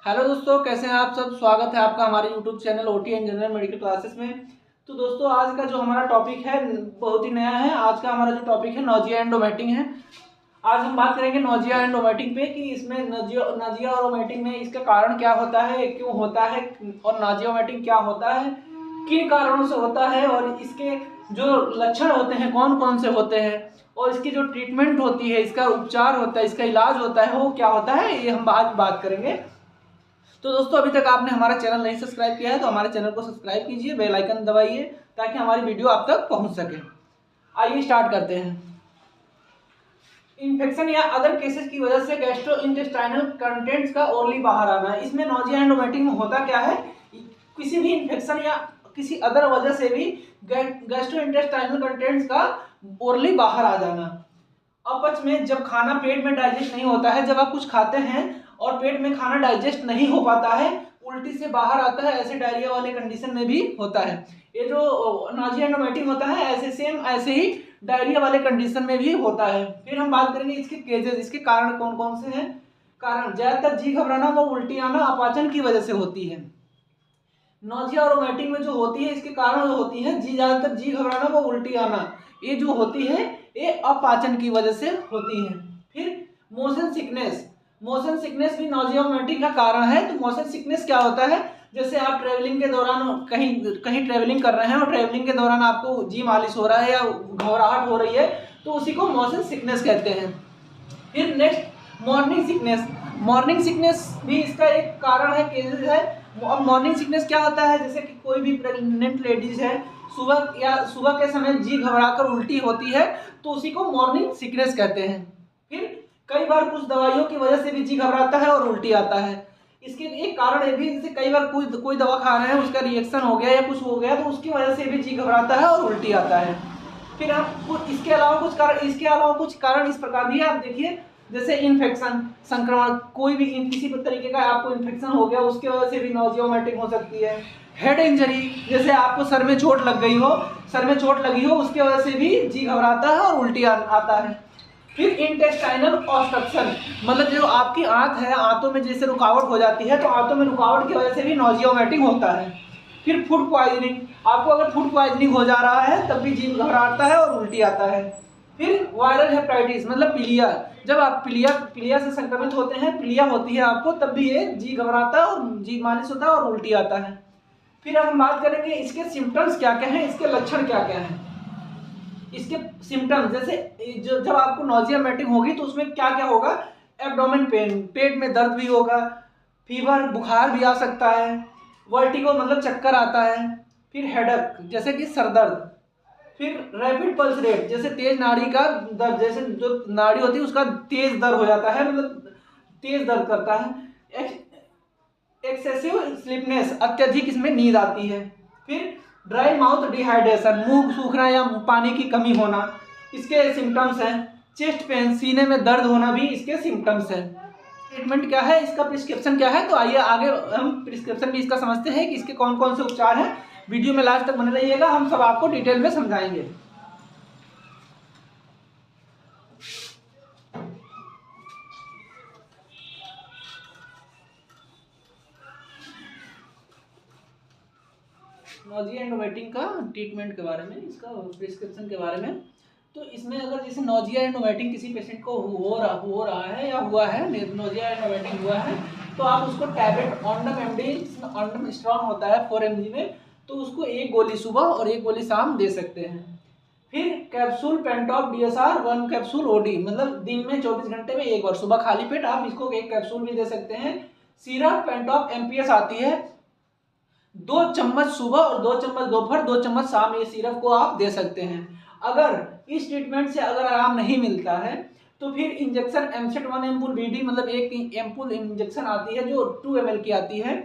Hello दोस्तों, कैसे हैं आप सब। स्वागत है आपका हमारे YouTube channel OT and general medical classes में। तो दोस्तों, आज का जो हमारा टॉपिक है बहुत ही नया है। आज का हमारा जो टॉपिक है नोजिया एंड वोमिटिंग है। आज हम बात करेंगे नोजिया एंड वोमिटिंग पे कि इसमें नोजिया और वोमिटिंग में इसका कारण क्या होता है, क्यों होता है और नोजिया वोमिटिंग क्या होता है, किन कारणों से होता है और इसके जो लक्षण होते हैं कौन कौन से होते हैं और इसकी जो ट्रीटमेंट होती है, इसका उपचार होता है, इसका इलाज होता है वो क्या होता है, ये हम आज बात करेंगे। तो दोस्तों, अभी तक आपने हमारा चैनल नहीं सब्सक्राइब किया है तो हमारे चैनल को सब्सक्राइब कीजिए, बेल आइकन दबाइए ताकि हमारी वीडियो आप तक पहुंच सके। आइए स्टार्ट करते हैं। इन्फेक्शन या अदर केसेस की वजह से गैस्ट्रोइंटेस्टाइनल कंटेंट्स का ओरली बाहर आना है। इसमें नोजिया एंड वोमिटिंग में होता क्या है, किसी भी इन्फेक्शन या किसी अदर वजह से भी गैस्ट्रोइंटेस्टाइनल कंटेंट्स का ओरली बाहर आ जाना। अपच में जब खाना पेट में डाइजेस्ट नहीं होता है, जब आप कुछ खाते हैं और पेट में खाना डाइजेस्ट नहीं हो पाता है, उल्टी से बाहर आता है, ऐसे डायरिया वाले कंडीशन में भी होता है। ये जो नोजिया एंड वोमिटिंग होता है ऐसे ही डायरिया वाले कंडीशन में भी होता है। फिर हम बात करेंगे इसके केजेस, इसके कारण कौन कौन से हैं। कारण ज्यादातर जी घबराना व उल्टी आना अपाचन की वजह से होती है। नोजिया और वोमिटिंग में जो होती है इसके कारण जो होती है ज्यादातर जी घबराना व उल्टी आना, ये जो होती है ये अपाचन की वजह से होती है। फिर मोशन सिकनेस भी नोजिया वोमिटिंग का कारण है। तो मोशन सिकनेस क्या होता है, जैसे आप ट्रेवलिंग के दौरान कहीं ट्रेवलिंग कर रहे हैं और ट्रेवलिंग के दौरान आपको जी मालिश हो रहा है या घबराहट हो रही है तो उसी को मोशन सिकनेस कहते हैं। फिर नेक्स्ट मॉर्निंग सिकनेस भी इसका एक कारण है, केसेस है। अब मॉर्निंग सिकनेस क्या होता है, जैसे कि कोई भी प्रेग्नेंट लेडीज है, सुबह के समय जी घबराकर उल्टी होती है तो उसी को मॉर्निंग सिकनेस कहते हैं। फिर कई बार कुछ दवाइयों की वजह से भी जी घबराता है और उल्टी आता है। इसके एक कारण ये भी, जैसे कई बार कोई दवा खा रहे हैं, उसका रिएक्शन हो गया या कुछ हो गया तो उसकी वजह से भी जी घबराता है और उल्टी आता है। फिर आप इसके अलावा कुछ कारण इस प्रकार भी है। आप देखिए, जैसे इन्फेक्शन, संक्रमण, कोई भी किसी भी तरीके का आपको इन्फेक्शन हो गया उसकी वजह से भी नोजिया वोमिटिंग हो सकती है। हेड इंजरी, जैसे आपको सर में चोट लगी हो उसकी वजह से भी जी घबराता है और उल्टी आता है। फिर इंटेस्टाइनल ऑब्स्ट्रक्शन, मतलब जो आपकी आंत है, आंतों में जैसे रुकावट हो जाती है तो आंतों में रुकावट की वजह से भी नोजिया वोमिटिंग होता है। फिर फूड पॉइजनिंग, आपको अगर फूड पॉइजनिंग हो जा रहा है तब भी जी घबराता है और उल्टी आता है। फिर वायरल हेपेटाइटिस मतलब पीलिया, जब आप पीलिया से संक्रमित होते हैं, पीलिया होती है आपको, तब भी ये जी घबराता है और जी मालिश होता है और उल्टी आता है। फिर हम बात करेंगे इसके सिम्टम्स क्या क्या हैं, इसके लक्षण क्या क्या हैं। इसके सिम्टम्स, जैसे जब आपको नोजिया वोमिटिंग होगी तो उसमें क्या क्या होगा, एब्डोमेन पेन, पेट में दर्द भी होगा, फीवर, बुखार भी आ सकता है, वर्टिगो मतलब चक्कर आता है, फिर हेडेक जैसे कि सरदर्द, फिर रैपिड पल्स रेट, जैसे तेज नाड़ी का दर्द, जैसे जो नाड़ी होती है उसका तेज दर्द हो जाता है, मतलब तेज दर्द करता है। एक्सेसिव स्लीपनेस, अत्यधिक इसमें नींद आती है। फिर ड्राई माउथ डिहाइड्रेशन, मुंह सूखना या पानी की कमी होना, इसके सिम्टम्स हैं। चेस्ट पेन, सीने में दर्द होना भी इसके सिम्टम्स हैं। ट्रीटमेंट क्या है, इसका प्रिस्क्रिप्शन क्या है, तो आइए आगे हम प्रिस्क्रिप्शन भी इसका समझते हैं कि इसके कौन कौन से उपचार हैं। वीडियो में लास्ट तक बने रहिएगा, हम सब आपको डिटेल में समझाएंगे। नोजिया एंड वोमिटिंग का ट्रीटमेंट के बारे में, इसका प्रिस्क्रिप्शन के बारे में। तो इसमें अगर जैसे नोजिया एंड वोमिटिंग किसी पेशेंट को हो रहा है या हुआ है, नोजिया एंड वोमिटिंग हुआ है, तो आप उसको टैबलेट ऑन्डम एमडी, ऑन्डम स्ट्रॉन्ग होता है 4 mg में, तो उसको एक गोली सुबह और एक गोली शाम दे सकते हैं। फिर capsule Pantop DSR 1 capsule OD, मतलब दिन में 24 घंटे में एक बार, सुबह खाली पेट आप इसको एक कैप्सूल भी दे सकते हैं। सिरप पेंटॉप MPS आती है, 2 चम्मच सुबह और 2 चम्मच दोपहर, 2 चम्मच शाम, ये सिरप को आप दे सकते हैं। अगर इस ट्रीटमेंट से अगर आराम नहीं मिलता है तो फिर इंजेक्शन एमसेट 1 एम्पूल BD, मतलब एक एम्पूल इंजेक्शन आती है जो 2 ml की आती है,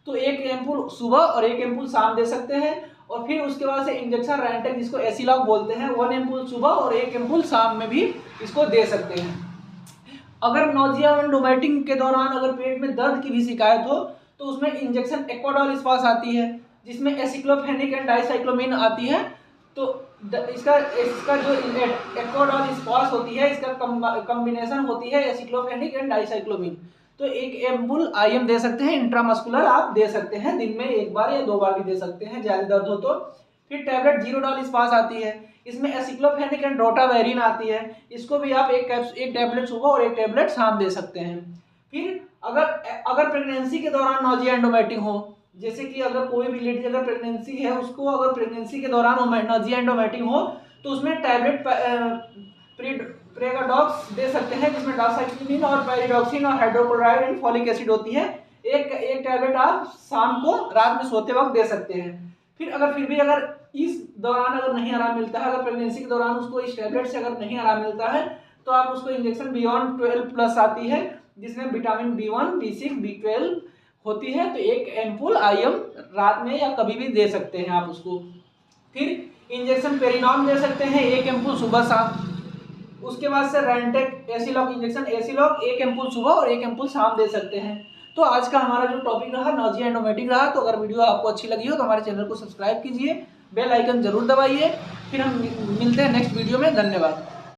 तो एक एम्पूल सुबह और एक एम्पूल शाम दे सकते हैं। और फिर उसके बाद से इंजेक्शन रैंटेक, जिसको एसिलॉक बोलते हैं, 1 एम्पूल सुबह और 1 एम्पूल शाम में भी इसको दे सकते हैं। अगर नोजिया एंड वोमिटिंग के दौरान अगर पेट में दर्द की भी शिकायत हो तो उसमें इंजेक्शन एक्वाडोल स्पास आती है, जिसमें एसिक्लोफेनिक एंड डाइसाइक्लोमिन आती है। तो इसका जो एक्वाडोल स्पास होती है, इसका कॉम्बिनेशन होती है एसिक्लोफेनिक एंड डाइसाइक्लोमिन। तो एक एम्पुल IM दे सकते हैं, इंट्रामस्कुलर आप दे सकते हैं, दिन में 1 बार या 2 बार भी दे सकते हैं ज्यादा दर्द हो तो। फिर टैबलेट जीरोडॉल इस पास आती है, इसमें एसिक्लोफेनिक एंड रोटावेरिन आती है, इसको भी आप एक टैबलेट सुबह और एक टैबलेट शाम दे सकते हैं। फिर अगर प्रेगनेंसी के दौरान नोजिया एंड वोमिटिंग हो, जैसे कि अगर कोई भी लेडी अगर प्रेगनेंसी है, उसको अगर प्रेगनेंसी के दौरान नोजिया एंड वोमिटिंग हो तो उसमें टैबलेट प्रेगाडॉक्स दे सकते हैं, जिसमें डॉक्साइक्लिन और पैरिडॉक्सिन और हाइड्रोक्लोराइड एंड फॉलिक एसिड होती है। एक टैबलेट आप शाम को रात में सोते वक्त दे सकते हैं। फिर इस दौरान अगर नहीं आराम मिलता है, अगर प्रेगनेंसी के दौरान उसको इस टैबलेट से अगर नहीं आराम मिलता है, तो आप उसको इंजेक्शन बियॉन्ड 12+ आती है, जिसमें विटामिन B1, B6, B12 होती है, तो एक एम्पुल IM रात में या कभी भी दे सकते हैं आप उसको। फिर इंजेक्शन पेरिनॉम दे सकते हैं, एक एम्पुल सुबह शाम। उसके बाद से रेंटेक एसिलॉक इंजेक्शन, एसिलॉक एक एम्पुल सुबह और एक एम्पुल शाम दे सकते हैं। तो आज का हमारा जो टॉपिक रहा नोजिया एंड वोमिटिंग रहा। तो अगर वीडियो आपको अच्छी लगी हो तो हमारे चैनल को सब्सक्राइब कीजिए, बेल आइकन जरूर दबाइए। फिर हम मिलते हैं नेक्स्ट वीडियो में। धन्यवाद।